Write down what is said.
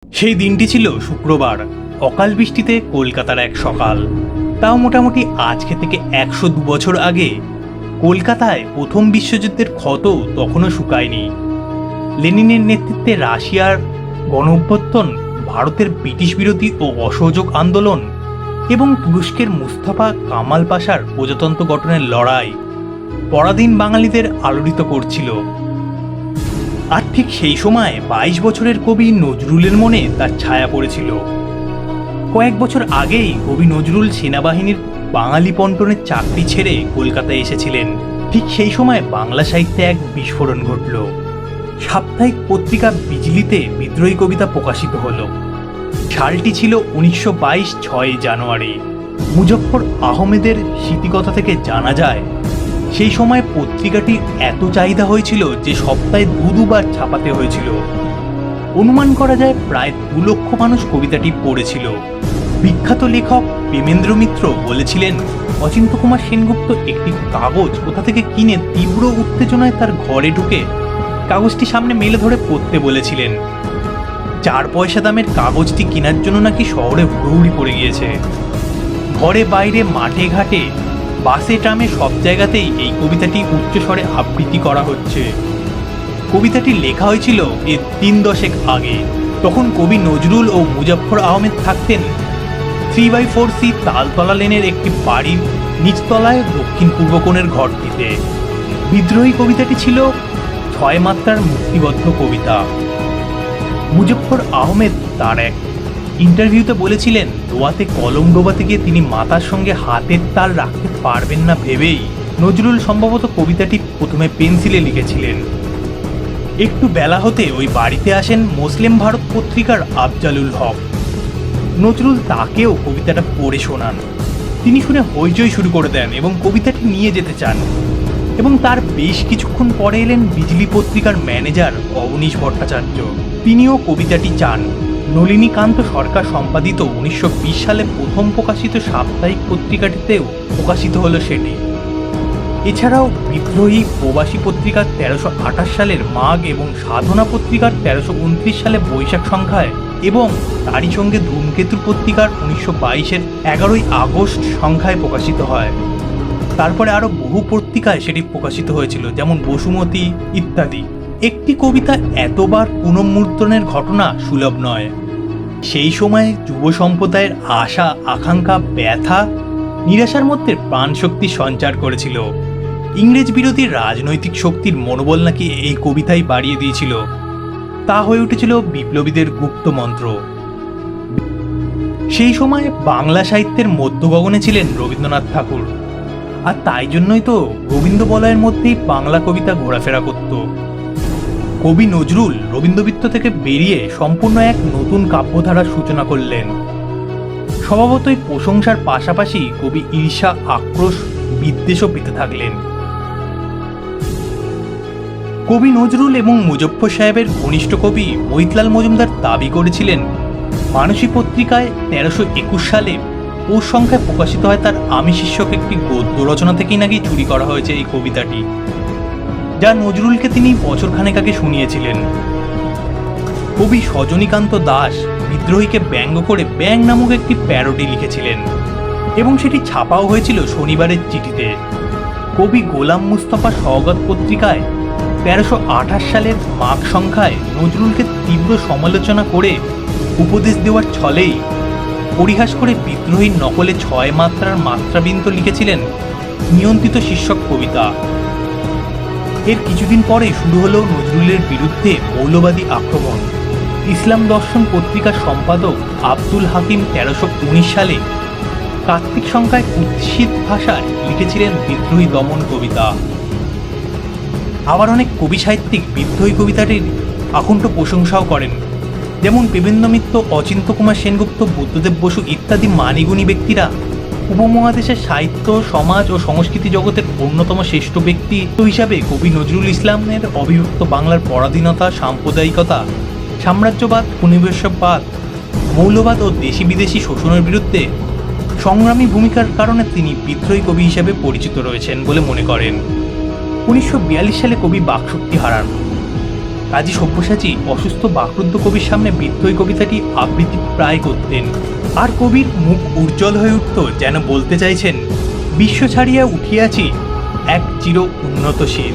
সেই দিনটি ছিল শুক্রবার। অকাল বৃষ্টিতে কলকাতার এক সকাল। তাও মোটামুটি আজকে থেকে 102 বছর আগে কলকাতায় প্রথম বিশ্বযুদ্ধের ক্ষত তখনও শুকায়নি। লেনিনের নেতৃত্বে রাশিয়ার গণঅভ্যুত্থান, ভারতের ব্রিটিশ বিরোধী ও অসহযোগ আন্দোলন এবং তুরস্কের মুস্তাফা কামাল পাশার প্রজাতন্ত্র গঠনের লড়াই পরাধীন বাঙালিদের আলোড়িত করছিল। আর ঠিক সেই সময় 22 বছরের কবি নজরুলের মনে তার ছায়া পড়েছিল। কয়েক বছর আগেই কবি নজরুল সেনাবাহিনীর বাঙালি পন্টনের চাকরি ছেড়ে কলকাতায় এসেছিলেন। ঠিক সেই সময় বাংলা সাহিত্যে এক বিস্ফোরণ ঘটল। সাপ্তাহিক পত্রিকা বিজলিতে বিদ্রোহী কবিতা প্রকাশিত হলো। সালটি ছিল 1922 6 জানুয়ারি। মুজফ্ফর আহমেদের স্মৃতিকথা থেকে জানা যায়, সেই সময় পত্রিকাটি এত চাহিদা হয়েছিল যে সপ্তাহে দুবার ছাপাতে হয়েছিল। অনুমান করা যায় প্রায় 2 লক্ষ মানুষ কবিতাটি পড়েছিল। বিখ্যাত লেখক প্রেমেন্দ্র মিত্র বলেছিলেন, অচিন্ত্য কুমার সেনগুপ্ত একটি কাগজ কোথা থেকে কিনে তীব্র উত্তেজনায় তার ঘরে ঢুকে কাগজটি সামনে মেলে ধরে পড়তে বলেছিলেন। 4 পয়সা দামের কাগজটি কেনার জন্য নাকি শহরে হুড়োহুড়ি পড়ে গিয়েছে। ঘরে বাইরে মাঠে ঘাটে বাসে ট্রামে সব জায়গাতেই এই কবিতাটি উচ্চস্বরে আবৃত্তি করা হচ্ছে। কবিতাটি লেখা হয়েছিল এর 3 দশক আগে। তখন কবি নজরুল ও মুজফ্ফর আহমেদ থাকতেন 3/4C তালতলা লেনের একটি বাড়ির নিচতলায় দক্ষিণ পূর্ব কোণের ঘরটিতে। বিদ্রোহী কবিতাটি ছিল 6 মাত্রার মুক্তিবদ্ধ কবিতা। মুজফ্ফর আহমেদ তার এক ইন্টারভিউতে বলেছিলেন, দোয়াতে কলম ডোবাতে গিয়ে তিনি মাতার সঙ্গে হাতের তাল রাখতে পারবেন না ভেবেই নজরুল সম্ভবত কবিতাটি প্রথমে পেন্সিলে লিখেছিলেন। একটু বেলা হতে ওই বাড়িতে আসেন মুসলিম ভারত পত্রিকার আফজালুল হক। নজরুল তাকেও কবিতাটা পড়ে শোনান। তিনি শুনে হইচই শুরু করে দেন এবং কবিতাটি নিয়ে যেতে চান। এবং তার বেশ কিছুক্ষণ পরে এলেন বিজলি পত্রিকার ম্যানেজার অবনীশ ভট্টাচার্য। তিনিও কবিতাটি চান। নলিনীকান্ত সরকার সম্পাদিত 1920 সালে প্রথম প্রকাশিত সাপ্তাহিক পত্রিকাটিতেও প্রকাশিত হলো সেটি। এছাড়াও বিদ্রোহী প্রবাসী পত্রিকার 1328 সালের মাঘ এবং সাধনা পত্রিকার 1329 সালে বৈশাখ সংখ্যায় এবং তারই সঙ্গে ধূমকেতুর পত্রিকার 1922-এর 11ই আগস্ট সংখ্যায় প্রকাশিত হয়। তারপরে আরও বহু পত্রিকায় সেটি প্রকাশিত হয়েছিল, যেমন বসুমতী ইত্যাদি। একটি কবিতা এতবার পুনর্মুদ্রণের ঘটনা সুলভ নয়। সেই সময়ে যুব সম্প্রদায়ের আশা আকাঙ্ক্ষা ব্যথা নিরাশার মধ্যে প্রাণশক্তি সঞ্চার করেছিল। ইংরেজ বিরোধী রাজনৈতিক শক্তির মনোবল নাকি এই কবিতাই বাড়িয়ে দিয়েছিল। তা হয়ে উঠেছিল বিপ্লবীদের গুপ্ত মন্ত্র। সেই সময় বাংলা সাহিত্যের মধ্য গগনে ছিলেন রবীন্দ্রনাথ ঠাকুর। আর তাই জন্যই তো রবীন্দ্র বলয়ের মধ্যেই বাংলা কবিতা ঘোরাফেরা করত। কবি নজরুল রবীন্দ্রবৃত্ত থেকে বেরিয়ে সম্পূর্ণ এক নতুন কাব্যধারার সূচনা করলেন। স্বভাবতই প্রশংসার পাশাপাশি কবি ঈর্ষা আক্রোশ বিদ্বেষও পেতে থাকলেন। কবি নজরুল এবং মুজফ্ফর সাহেবের ঘনিষ্ঠ কবি মহিতলাল মজুমদার দাবি করেছিলেন, মানসী পত্রিকায় 1321 সালে পৌষ সংখ্যায় প্রকাশিত হয় তার আমি শীর্ষক একটি গদ্য রচনা থেকেই নাকি চুরি করা হয়েছে এই কবিতাটি, যা নজরুলকে তিনি বছরখানেক আগে শুনিয়েছিলেন। কবি সজনীকান্ত দাস বিদ্রোহীকে ব্যঙ্গ করে ব্যাং নামক একটি প্যারোডি লিখেছিলেন এবং সেটি ছাপাও হয়েছিল শনিবারের চিঠিতে। কবি গোলাম মুস্তাফা সওগাত পত্রিকায় 1328 সালের মাঘ সংখ্যায় নজরুলকে তীব্র সমালোচনা করে উপদেশ দেওয়ার ছলেই পরিহাস করে বিদ্রোহীর নকলে 6 মাত্রার মাত্রাবৃন্ত লিখেছিলেন নিয়ন্ত্রিত শীর্ষক কবিতা। এর কিছুদিন পরে শুরু হলো নজরুলের বিরুদ্ধে মৌলবাদী আক্রমণ। ইসলাম দর্শন পত্রিকার সম্পাদক আব্দুল হাকিম 1319 সালে কার্তিক সংখ্যায় কুৎসিত ভাষায় লিখেছিলেন বিদ্রোহী দমন কবিতা। আবার অনেক কবি সাহিত্যিক বিদ্রোহী কবিতাটির আকণ্ঠ প্রশংসাও করেন, যেমন প্রেমেন্দ্র মিত্র, অচিন্ত্য কুমার সেনগুপ্ত, বুদ্ধদেব বসু ইত্যাদি মানিগুণী ব্যক্তিরা উপমহাদেশের সাহিত্য সমাজ ও সংস্কৃতি জগতের অন্যতম শ্রেষ্ঠ ব্যক্তি হিসাবে কবি নজরুল ইসলামের অবিভক্ত বাংলার পরাধীনতা, সাম্প্রদায়িকতা, সাম্রাজ্যবাদ, উপনিবেশবাদ, মৌলবাদ ও দেশি বিদেশি শোষণের বিরুদ্ধে সংগ্রামী ভূমিকার কারণে তিনি বিদ্রোহী কবি হিসেবে পরিচিত রয়েছেন বলে মনে করেন। 1942 সালে কবি বাকশক্তি হারান। কাজী সব্যসাচী অসুস্থ বাকরুদ্ধ কবির সামনে বিদ্ধ কবিতাটি আবৃত্তি প্রায় করতেন, আর কবির মুখ উজ্জ্বল হয়ে উঠত, যেন বলতে চাইছেন, বিশ্ব ছাড়িয়া উঠিয়াছি এক চির উন্নতশীল।